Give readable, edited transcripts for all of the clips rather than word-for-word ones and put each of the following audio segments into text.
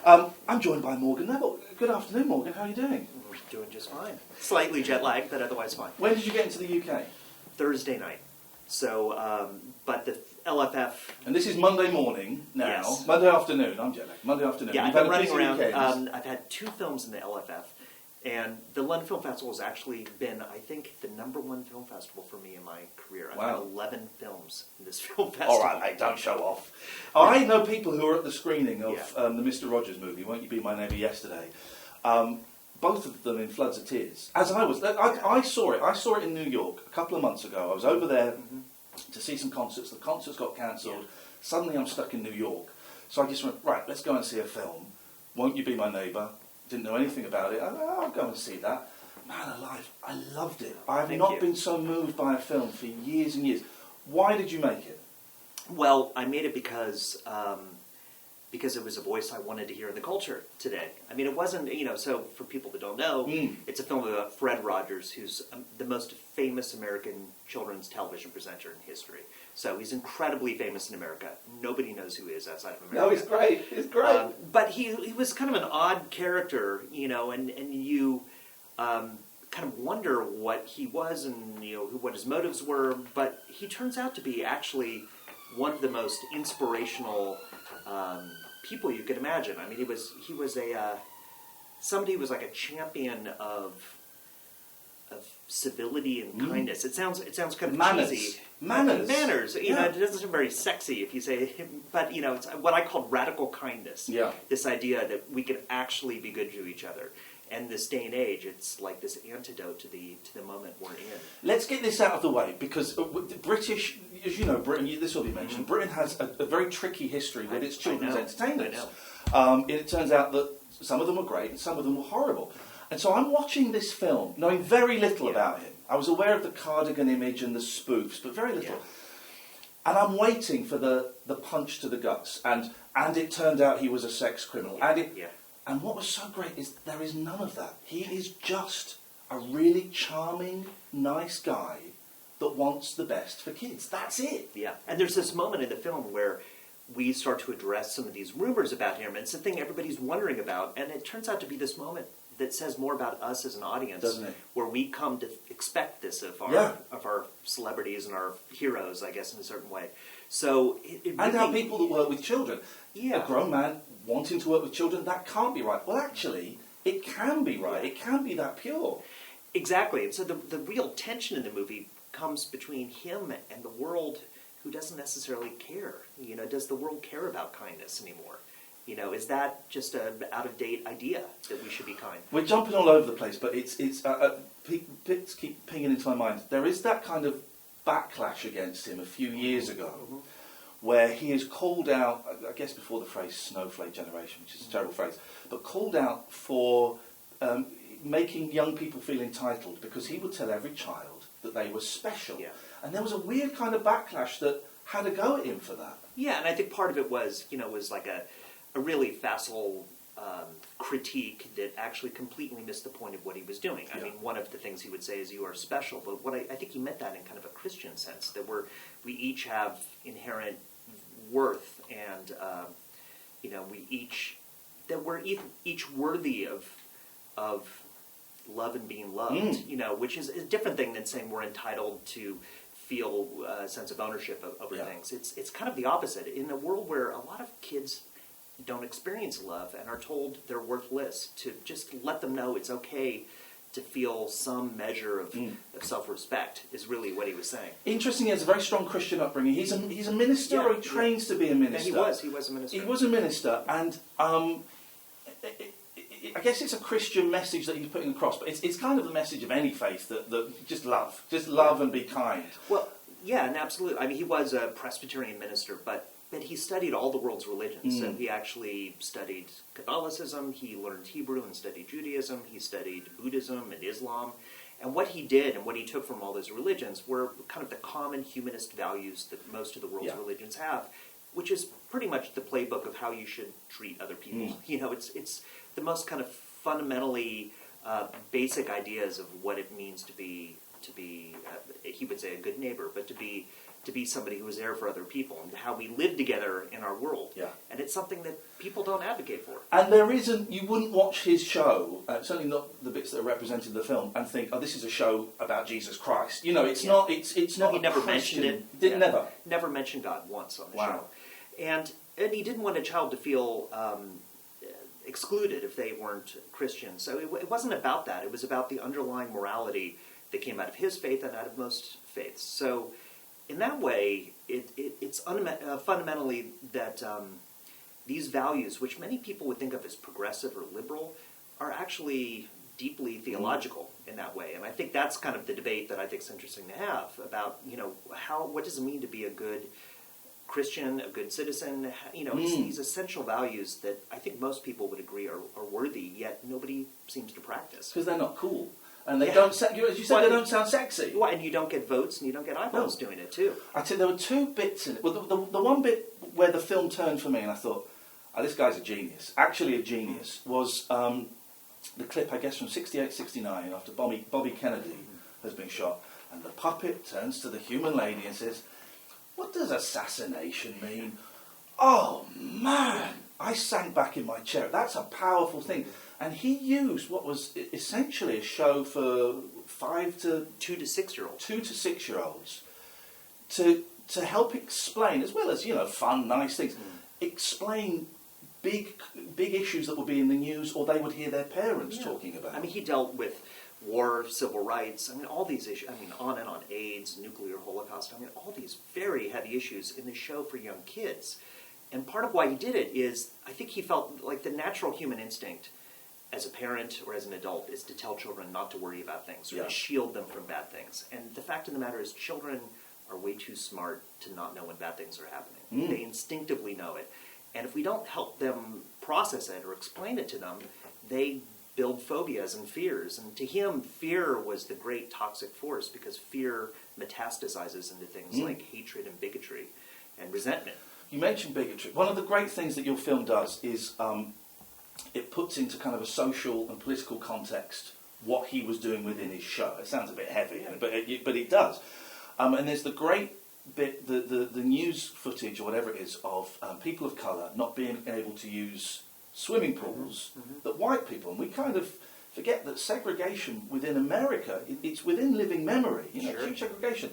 I'm joined by Morgan Neville. Good afternoon, Morgan. How are you doing? Doing just fine. Slightly jet lagged, but otherwise fine. When did you get into the UK? Thursday night. So, but the LFF... And this is Monday morning now. Yes. Monday afternoon. I'm jet lagged. Monday afternoon. Yeah, You've I've had been a running busy around. weekend. I've had 2 films in the LFF. And the London Film Festival has actually been, I think, the #1 film festival for me in my career. I've had 11 films in this film festival. All right, mate, don't show off. I know people who were at the screening of the Mr. Rogers movie, Won't You Be My Neighbour, yesterday. Both of them in floods of tears. As I was, I saw it. I saw it in New York a couple of months ago. I was over there to see some concerts. The concerts got cancelled. Yeah. Suddenly I'm stuck in New York. So I just went, right, let's go and see a film. Won't You Be My Neighbour? Didn't know anything about it. I'll go and see that. Man alive, I loved it. I have not been so moved by a film for years and years. Why did you make it? Well, I made it because it was a voice I wanted to hear in the culture today. I mean, it wasn't, so for people that don't know, it's a film about Fred Rogers, who's the most famous American children's television presenter in history. So he's incredibly famous in America. Nobody knows who he is outside of America. No, he's great. He's great. But he was kind of an odd character, and you kind of wonder what he was and, what his motives were. But he turns out to be actually one of the most inspirational people you could imagine. I mean, he was somebody who was like a champion of civility and kindness. It sounds kind of cheesy. Manners. It doesn't sound very sexy if you say, but it's what I call radical kindness. Yeah. This idea that we can actually be good to each other. And this day and age, it's like this antidote to the moment we're in. Let's get this out of the way, because the British, as you know, Britain, this will be mentioned, Britain has a very tricky history with its children's entertainment. It turns out that some of them were great and some of them were horrible. And so I'm watching this film, knowing very little about him. I was aware of the cardigan image and the spoofs, but very little. Yeah. And I'm waiting for the punch to the guts. And it turned out he was a sex criminal. And what was so great is there is none of that. He is just a really charming, nice guy that wants the best for kids. That's it. Yeah. And there's this moment in the film where we start to address some of these rumors about him, and it's something everybody's wondering about. And it turns out to be this moment that says more about us as an audience, doesn't it? Where we come to expect this of our celebrities and our heroes, I guess, in a certain way. So it really, and our people that work with children. A grown man wanting to work with children, that can't be right. Well, actually, it can be right. It can be that pure. Exactly. And so the real tension in the movie comes between him and the world, who doesn't necessarily care. Does the world care about kindness anymore? Is that just an out-of-date idea that we should be kind? We're jumping all over the place, but it's bits keep pinging into my mind. There is that kind of backlash against him a few years ago, where he is called out, I guess before the phrase snowflake generation, which is a terrible phrase, but called out for making young people feel entitled, because he would tell every child that they were special. Yeah. And there was a weird kind of backlash that had a go at him for that. Yeah, and I think part of it was, was like a really facile critique that actually completely missed the point of what he was doing. I mean, one of the things he would say is, you are special, but what I think he meant that in kind of a Christian sense, that we each have inherent worth, and we're each worthy of love and being loved, which is a different thing than saying we're entitled to feel a sense of ownership over things. It's kind of the opposite. In a world where a lot of kids don't experience love and are told they're worthless, to just let them know it's okay to feel some measure of self-respect is really what he was saying. Interesting, he has a very strong Christian upbringing. He's a minister, or he trains to be a minister. And he was a minister. He was a minister, and I guess it's a Christian message that he's putting across, but it's kind of the message of any faith that just love and be kind. Well, yeah, and absolutely. I mean, he was a Presbyterian minister, but he studied all the world's religions. So he actually studied Catholicism, he learned Hebrew and studied Judaism, he studied Buddhism and Islam. And what he did and what he took from all those religions were kind of the common humanist values that most of the world's religions have, which is pretty much the playbook of how you should treat other people. It's the most kind of fundamentally basic ideas of what it means to be he would say a good neighbor, but to be to be somebody who was there for other people and how we live together in our world. Yeah. And it's something that people don't advocate for. And there isn't, you wouldn't watch his show, certainly not the bits that are represented in the film, and think, oh, this is a show about Jesus Christ. You know, it's not, it's not. He never Christian, mentioned it. Never. Never mentioned God once on the Wow. show. And he didn't want a child to feel excluded if they weren't Christian. So it wasn't about that. It was about the underlying morality that came out of his faith and out of most faiths. So in that way, it's fundamentally that these values, which many people would think of as progressive or liberal, are actually deeply theological in that way. And I think that's kind of the debate that I think is interesting to have about, you know, what does it mean to be a good Christian, a good citizen? You know, it's these essential values that I think most people would agree are worthy, yet nobody seems to practice. Because they're not cool. And they don't, as you said, they don't sound sexy. Well, and you don't get votes and you don't get eyeballs doing it too. I tell you, there were two bits in it. Well, the one bit where the film turned for me and I thought, oh, this guy's a genius, actually a genius, was the clip, I guess, from 68, 69, after Bobby Kennedy has been shot. And the puppet turns to the human lady and says, what does assassination mean? Oh, man! I sank back in my chair. That's a powerful thing. And he used what was essentially a show for 2 to 6-year-olds to help explain, as well as, you know, fun, nice things, explain big issues that would be in the news or they would hear their parents talking about. I mean, he dealt with war, civil rights, I mean, all these issues, I mean, on and on, AIDS, nuclear holocaust, I mean, all these very heavy issues in the show for young kids. And part of why he did it is, I think he felt like the natural human instinct as a parent or as an adult is to tell children not to worry about things or to shield them from bad things. And the fact of the matter is children are way too smart to not know when bad things are happening. They instinctively know it. And if we don't help them process it or explain it to them, they build phobias and fears. And to him, fear was the great toxic force because fear metastasizes into things like hatred and bigotry and resentment. You mentioned bigotry. One of the great things that your film does is it puts into kind of a social and political context what he was doing within his show. It sounds a bit heavy, but it does. And there's the great bit, the news footage or whatever it is of people of colour not being able to use swimming pools that white people, and we kind of forget that segregation within America, it's within living memory, you know, huge segregation.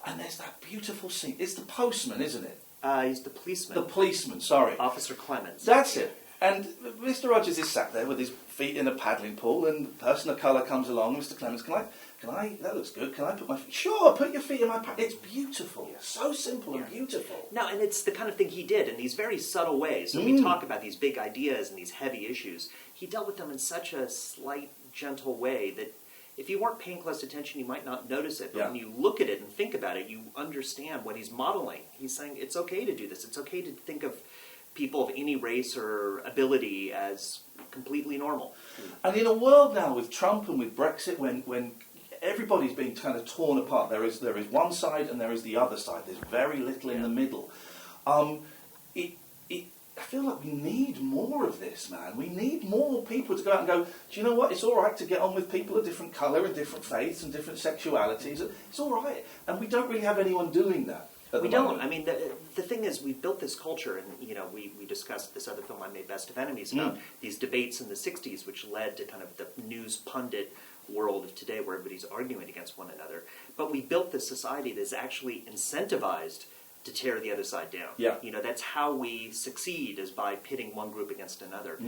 And there's that beautiful scene. It's the postman, isn't it? He's the policeman. The policeman, sorry. Officer Clemens. That's it. And Mr. Rogers is sat there with his feet in a paddling pool, and a person of colour comes along. Mr. Clemens, can I? That looks good. Can I put my feet? Sure, put your feet in my paddling. It's beautiful. So simple and beautiful. No, and it's the kind of thing he did in these very subtle ways. When we talk about these big ideas and these heavy issues, he dealt with them in such a slight, gentle way that if you weren't paying close attention, you might not notice it. But when you look at it and think about it, you understand what he's modeling. He's saying it's okay to do this. It's okay to think of people of any race or ability as completely normal. And in a world now with Trump and with Brexit, when everybody's being kind of torn apart, there is one side and there is the other side. There's very little in the middle. I feel like we need more of this, man. We need more people to go out and go, do you know what? It's all right to get on with people of different colour and different faiths and different sexualities. It's all right. And we don't really have anyone doing that. We don't. I mean, the thing is, we built this culture, and you know, we discussed this other film I made, Best of Enemies, about these debates in the 60s, which led to kind of the news pundit world of today where everybody's arguing against one another. But we built this society that's actually incentivized to tear the other side down. Yeah. You know, that's how we succeed, is by pitting one group against another.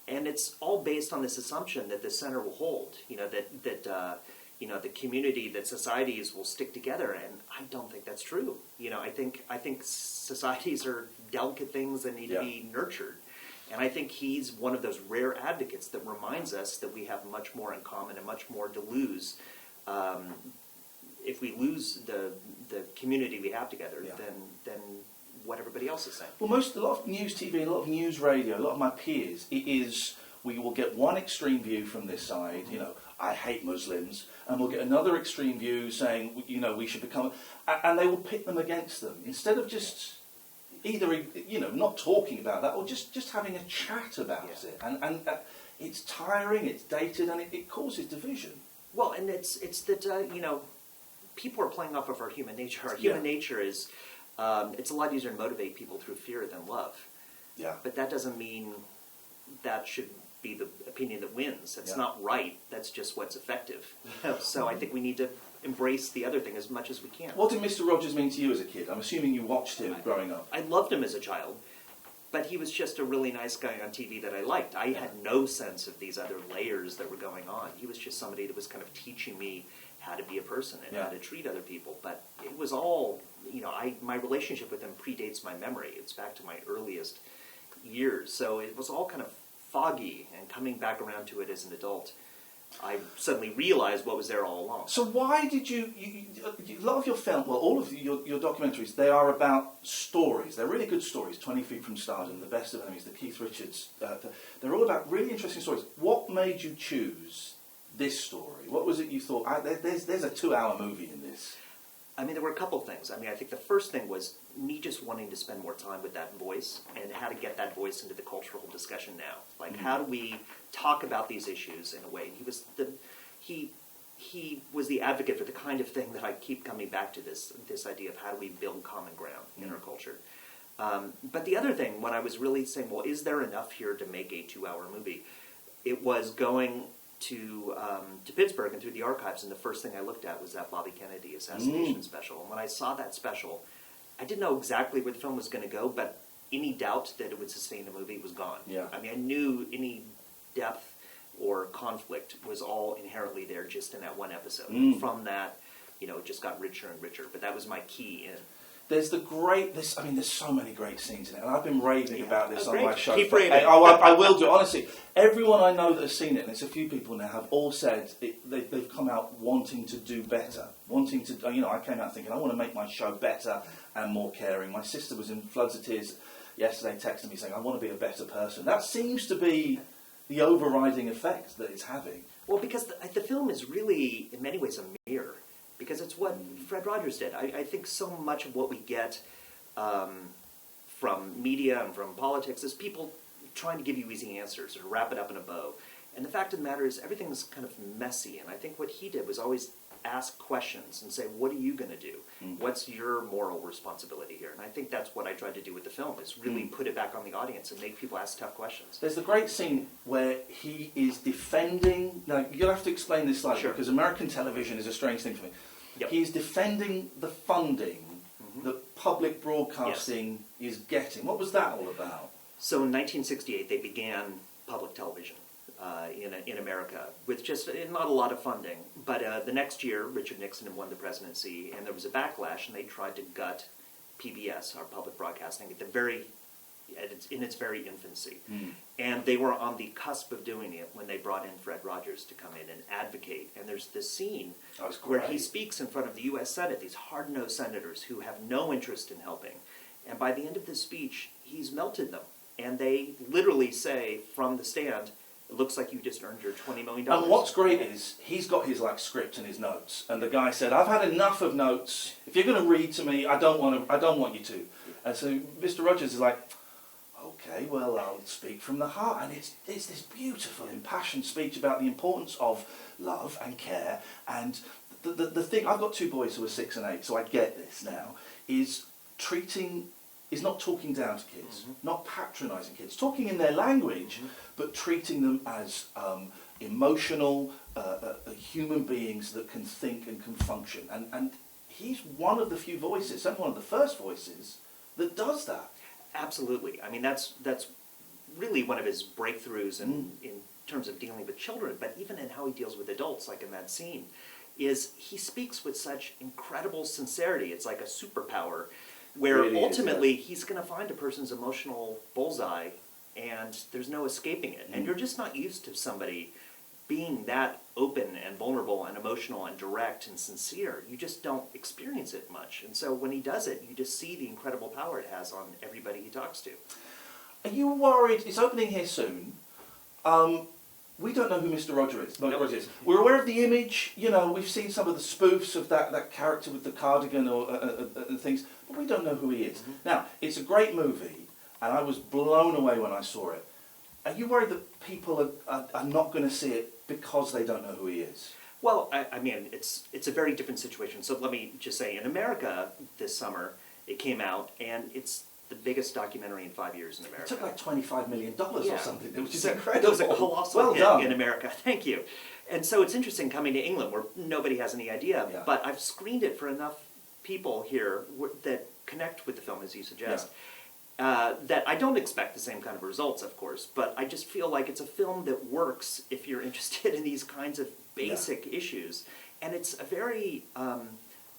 And it's all based on this assumption that the center will hold, you know, that you know, the community, that societies will stick together, and I don't think that's true. You know, I think societies are delicate things that need to be nurtured. And I think he's one of those rare advocates that reminds us that we have much more in common and much more to lose. If we lose the community we have together, then what everybody else is saying. Well, a lot of news TV, a lot of news radio, a lot of my peers, it is, we will get one extreme view from this side, you know, I hate Muslims, and we'll get another extreme view saying, you know, we should become, and they will pit them against them, instead of just either, you know, not talking about that, or just having a chat about it. And it's tiring, it's dated, and it causes division. Well, and it's that, you know, people are playing off of our human nature. Our human nature is, it's a lot easier to motivate people through fear than love. Yeah. But that doesn't mean that should be the opinion that wins. That's not right. That's just what's effective. So I think we need to embrace the other thing as much as we can. What did Mr. Rogers mean to you as a kid? I'm assuming you watched him growing up. I loved him as a child, but he was just a really nice guy on TV that I liked. I had no sense of these other layers that were going on. He was just somebody that was kind of teaching me how to be a person and how to treat other people. But it was all, my relationship with him predates my memory. It's back to my earliest years. So it was all kind of foggy, and coming back around to it as an adult, I suddenly realized what was there all along. So why did you a lot of your film, well, all of your documentaries, they are about stories. They're really good stories. 20 Feet from Stardom, The Best of Enemies, the Keith Richards. They're all about really interesting stories. What made you choose this story? What was it you thought, there's a 2-hour movie in this? I mean, there were a couple of things. I mean, I think the first thing was me just wanting to spend more time with that voice and how to get that voice into the cultural discussion now. Like, how do we talk about these issues in a way? And he was the advocate for the kind of thing that I keep coming back to, this idea of how do we build common ground in our culture. But the other thing, when I was really saying, well, is there enough here to make a 2-hour movie? It was going to Pittsburgh and through the archives, and the first thing I looked at was that Bobby Kennedy assassination special. And when I saw that special, I didn't know exactly where the film was going to go, but any doubt that it would sustain the movie was gone. Yeah. I mean, I knew any depth or conflict was all inherently there just in that one episode. And from that, it just got richer and richer. But that was my key in. There's there's so many great scenes in it, and I've been raving about this on my show. Keep raving. I will do, honestly. Everyone I know that has seen it, and it's a few people now, have all said they've come out wanting to do better. Wanting to, I came out thinking, I want to make my show better and more caring. My sister was in floods of tears yesterday, texting me saying, I want to be a better person. That seems to be the overriding effect that it's having. Well, because the film is really, in many ways, a mirror. Because it's what Fred Rogers did. I think so much of what we get from media and from politics is people trying to give you easy answers or wrap it up in a bow. And the fact of the matter is everything's kind of messy. And I think what he did was always ask questions and say, what are you going to do? What's your moral responsibility here? And I think that's what I tried to do with the film, is really put it back on the audience and make people ask tough questions. There's the great scene where he is defending... Now, you'll have to explain this slightly, because American television is a strange thing for me. Yep. He's defending the funding that public broadcasting is getting. What was that all about? So in 1968, they began public television in America with just not a lot of funding. But the next year, Richard Nixon had won the presidency, and there was a backlash, and they tried to gut PBS, our public broadcasting, in its very infancy. And they were on the cusp of doing it when they brought in Fred Rogers to come in and advocate. And there's this scene where he speaks in front of the U.S. Senate, these hard-nosed senators who have no interest in helping. And by the end of this speech, he's melted them. And they literally say from the stand, it looks like you just earned your $20 million. And what's great is he's got his script and his notes. And the guy said, I've had enough of notes. If you're going to read to me, I don't want you to. And so Mr. Rogers is like, okay, well, I'll speak from the heart. And it's this beautiful, impassioned speech about the importance of love and care. And the thing, I've got 2 boys who are 6 and 8, so I get this now, is not talking down to kids, not patronising kids, talking in their language, but treating them as emotional human beings that can think and can function. And he's one of the few voices, certainly one of the first voices, that does that. Absolutely. I mean, that's really one of his breakthroughs in terms of dealing with children, but even in how he deals with adults, like in that scene, is he speaks with such incredible sincerity. It's like a superpower, where really ultimately he's going to find a person's emotional bullseye, and there's no escaping it. And you're just not used to somebody being that open and vulnerable and emotional and direct and sincere. You just don't experience it much. And so when he does it, you just see the incredible power it has on everybody he talks to. Are you worried? It's opening here soon. We don't know who Mr. Rogers is. We're aware of the image. We've seen some of the spoofs of that character with the cardigan and things, but we don't know who he is. Now, it's a great movie, and I was blown away when I saw it. Are you worried that people are not going to see it because they don't know who he is? Well, I mean, it's a very different situation. So let me just say, in America this summer, it came out, and it's the biggest documentary in 5 years in America. It took like $25 million or something, which is It incredible. was a colossal well hit done. in America. Thank you. And so it's interesting coming to England, where nobody has any idea, but I've screened it for enough people here that connect with the film, as you suggest. That I don't expect the same kind of results, of course, but I just feel like it's a film that works if you're interested in these kinds of basic issues. And it's a very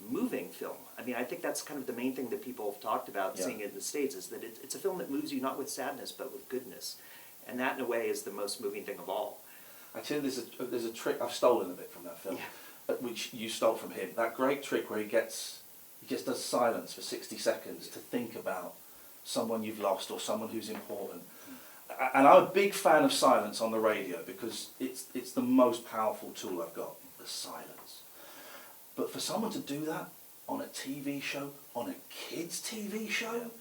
moving film. I mean, I think that's kind of the main thing that people have talked about seeing it in the States, is that it's a film that moves you not with sadness, but with goodness. And that, in a way, is the most moving thing of all. Actually, there's a trick I've stolen a bit from that film, which you stole from him. That great trick where he just does silence for 60 seconds to think about someone you've lost or someone who's important. And I'm a big fan of silence on the radio because it's the most powerful tool I've got, the silence. But for someone to do that on a TV show, on a kids' TV show,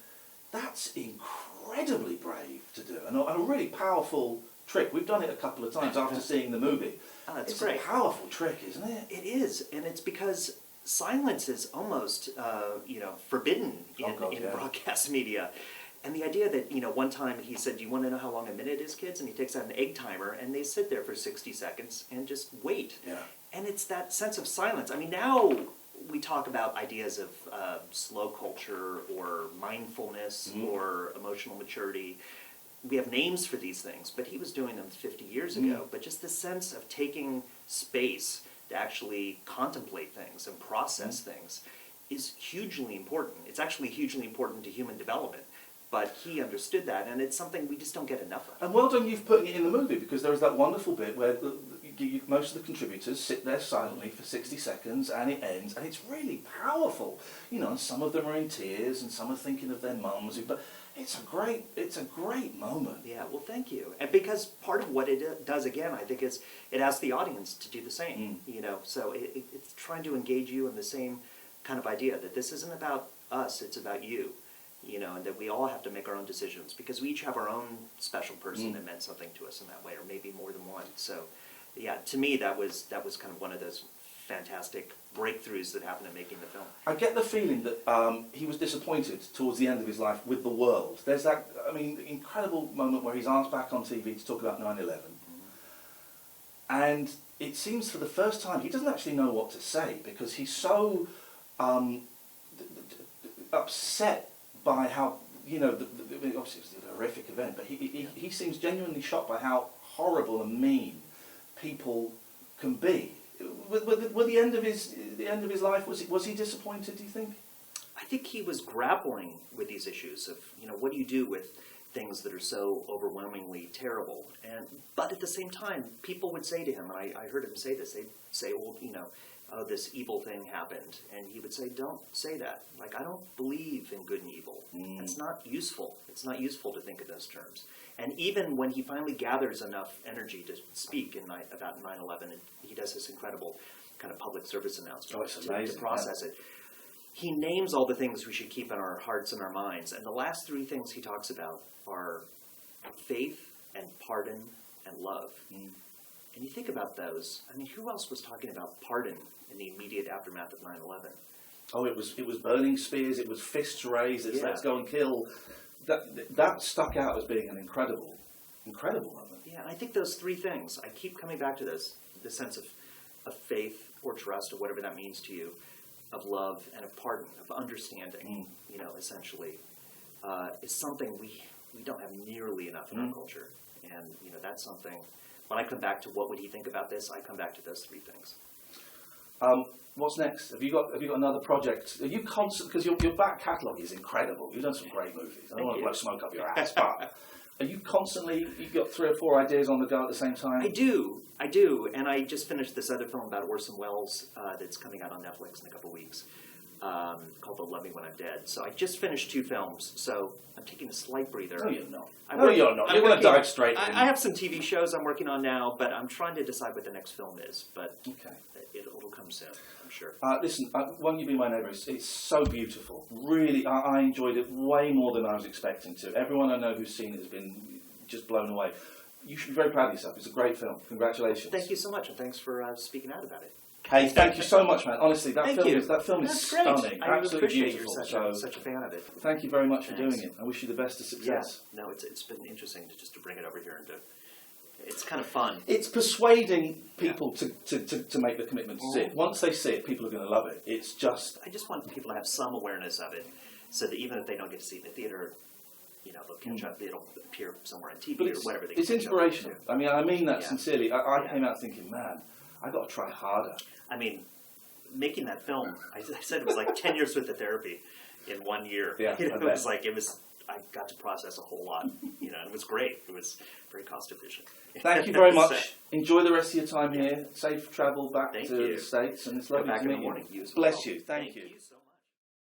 that's incredibly brave to do, and a really powerful trick. We've done it a couple of times after seeing the movie. Oh, that's it's great. a powerful trick, isn't it? It is, and it's because silence is almost, forbidden in broadcast media. And the idea that, one time he said, "Do you want to know how long a minute is, kids?" And he takes out an egg timer, and they sit there for 60 seconds and just wait. Yeah. And it's that sense of silence. I mean, now we talk about ideas of slow culture or mindfulness or emotional maturity. We have names for these things, but he was doing them 50 years ago. But just the sense of taking space to actually contemplate things and process things is hugely important. It's actually hugely important to human development. But he understood that, and it's something we just don't get enough of. And well done you've put it in the movie, because there is that wonderful bit where most of the contributors sit there silently for 60 seconds and it ends, and it's really powerful. And some of them are in tears and some are thinking of their mums, but it's a great moment. Yeah, well, thank you. And because part of what it does, again, I think, is it asks the audience to do the same. So it's trying to engage you in the same kind of idea, that this isn't about us, it's about you. And that we all have to make our own decisions, because we each have our own special person that meant something to us in that way, or maybe more than one. So, yeah, to me, that was kind of one of those fantastic breakthroughs that happened in making the film. I get the feeling that he was disappointed towards the end of his life with the world. There's that, incredible moment where he's asked back on TV to talk about 9/11. And it seems for the first time he doesn't actually know what to say, because he's so upset by how, obviously it was a horrific event, but he seems genuinely shocked by how horrible and mean people can be. With the end of his life, was he disappointed, do you think? I think he was grappling with these issues of, what do you do with things that are so overwhelmingly terrible? But at the same time, people would say to him, and I heard him say this, they'd say, well, oh, this evil thing happened. And he would say, don't say that. Like, I don't believe in good and evil. It's not useful. It's not useful to think in those terms. And even when he finally gathers enough energy to speak about 9/11, and he does this incredible kind of public service announcement to process it, he names all the things we should keep in our hearts and our minds. And the last three things he talks about are faith and pardon and love. And you think about those, who else was talking about pardon in the immediate aftermath of 9/11? Oh, it was burning spears, it was fists raised, it's let's go and kill. That stuck out as being an incredible moment. Yeah, and I think those three things, I keep coming back to this, the sense of faith or trust or whatever that means to you, of love and of pardon, of understanding, essentially, is something we don't have nearly enough in our culture. And, that's something, when I come back to what would he think about this, I come back to those three things. What's next? Have you got another project? Are you constant? Because your back catalogue is incredible. You've done some great movies. I don't want to blow smoke up your ass, but are you constantly? You've got 3 or 4 ideas on the go at the same time. I do, and I just finished this other film about Orson Welles that's coming out on Netflix in a couple of weeks, called "They'll Love Me When I'm Dead." So I just finished 2 films, so I'm taking a slight breather. No, you're not. You're not. You're going to dive straight in. I have some TV shows I'm working on now, but I'm trying to decide what the next film is. But it'll come soon, I'm sure. Listen, Won't You Be My Neighbour? It's so beautiful. Really, I enjoyed it way more than I was expecting to. Everyone I know who's seen it has been just blown away. you should be very proud of yourself. It's a great film. Congratulations. Thank you so much, and thanks for speaking out about it. Hey, thank you so much, man. Honestly, that film is That's stunning. Great. I Absolutely appreciate beautiful. you're such a fan of it. Thank you very much for doing it. I wish you the best of success. Yeah. No, it's been interesting to bring it over here and it's kind of fun. It's persuading people to make the commitment to see it. Once they see it, people are going to love it. It's just... I just want people to have some awareness of it, so that even if they don't get to see it in the theater, they'll catch up. It'll appear somewhere on TV or whatever. It's inspirational. I mean that sincerely. I came out thinking, man, I got to try harder. I mean, making that film, I said it was like 10 years worth of therapy in 1 year. Yeah, I got to process a whole lot, and it was great. It was very cost efficient. Thank you very much. Enjoy the rest of your time here. Safe travel back to the States, and it's lovely to meet you. Bless you. Thank you.